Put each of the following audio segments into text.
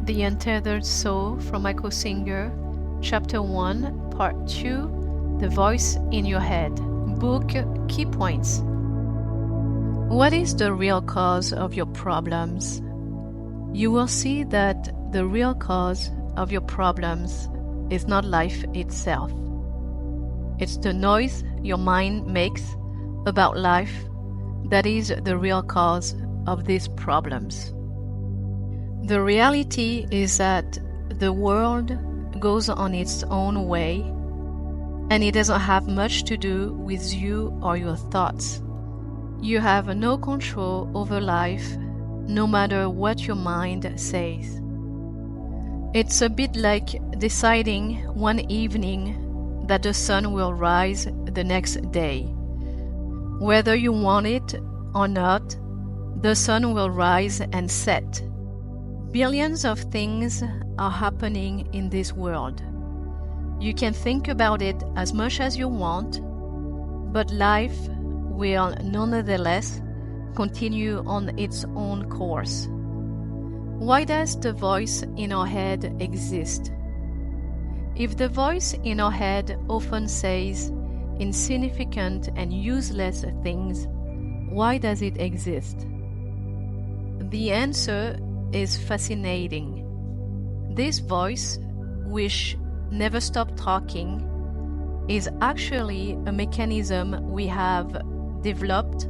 The Untethered Soul from Michael Singer, Chapter 1, Part 2, The Voice in Your Head. Book Key Points. What is the real cause of your problems? You will see that the real cause of your problems is not life itself. It's the noise your mind makes about life that is the real cause of these problems. The reality is that the world goes on its own way, and it doesn't have much to do with you or your thoughts. You have no control over life, no matter what your mind says. It's a bit like deciding one evening that the sun will rise the next day. Whether you want it or not, the sun will rise and set. Billions of things are happening in this world. You can think about it as much as you want, but life will nonetheless continue on its own course. Why does the voice in our head exist? If the voice in our head often says insignificant and useless things, why does it exist? The answer is fascinating. This voice, which never stops talking, is actually a mechanism we have developed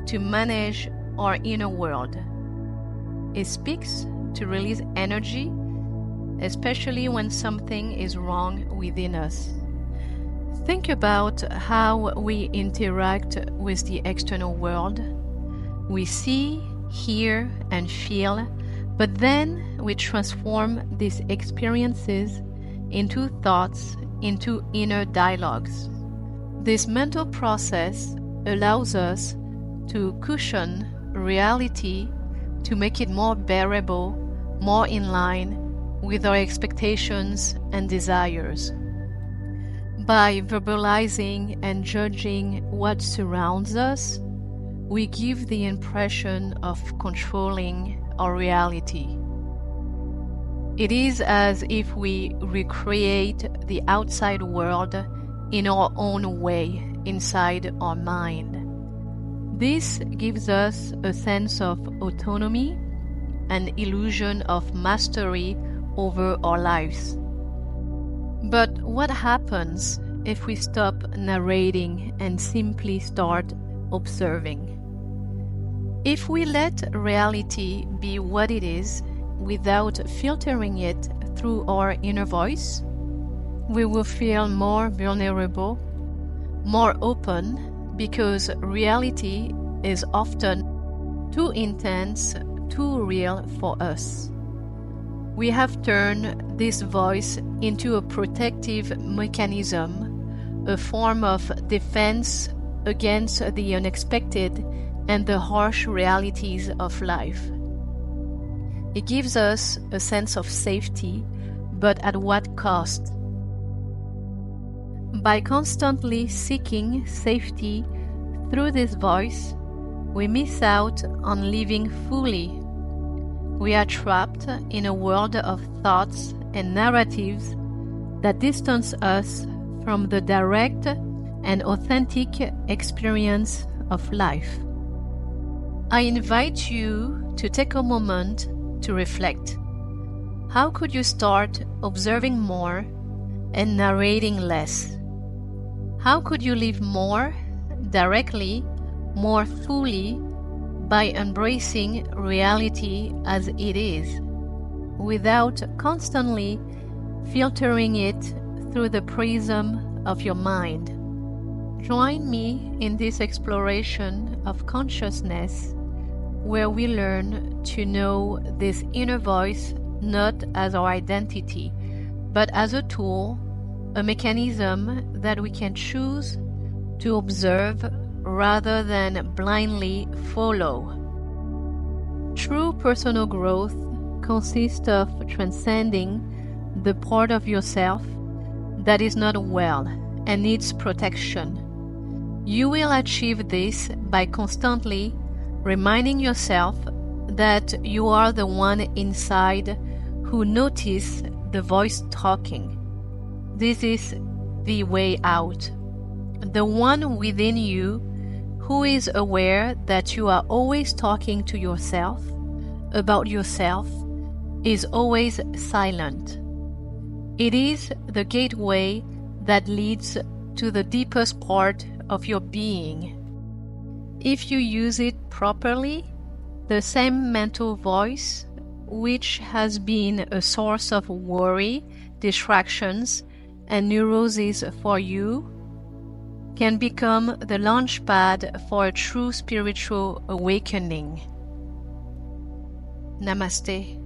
to manage our inner world. It speaks to release energy, especially when something is wrong within us. Think about how we interact with the external world. We see, hear, and feel, but then we transform these experiences into thoughts, into inner dialogues. This mental process allows us to cushion reality to make it more bearable, more in line with our expectations and desires. By verbalizing and judging what surrounds us, we give the impression of controlling our reality. It is as if we recreate the outside world in our own way inside our mind. This gives us a sense of autonomy, an illusion of mastery over our lives. But what happens if we stop narrating and simply start observing? If we let reality be what it is without filtering it through our inner voice, we will feel more vulnerable, more open, because reality is often too intense, too real for us. We have turned this voice into a protective mechanism, a form of defense against the unexpected and the harsh realities of life. It gives us a sense of safety, but at what cost? By constantly seeking safety through this voice, we miss out on living fully. We are trapped in a world of thoughts and narratives that distance us from the direct and authentic experience of life. I invite you to take a moment to reflect. How could you start observing more and narrating less? How could you live more directly, more fully, by embracing reality as it is, without constantly filtering it through the prism of your mind? Join me in this exploration of consciousness, where we learn to know this inner voice not as our identity, but as a tool, a mechanism that we can choose to observe rather than blindly follow. True personal growth consists of transcending the part of yourself that is not well and needs protection. You will achieve this by constantly reminding yourself that you are the one inside who notice the voice talking. This is the way out. The one within you who is aware that you are always talking to yourself about yourself is always silent. It is the gateway that leads to the deepest part of your being. If you use it properly, the same mental voice, which has been a source of worry, distractions, and neuroses for you, can become the launchpad for a true spiritual awakening. Namaste.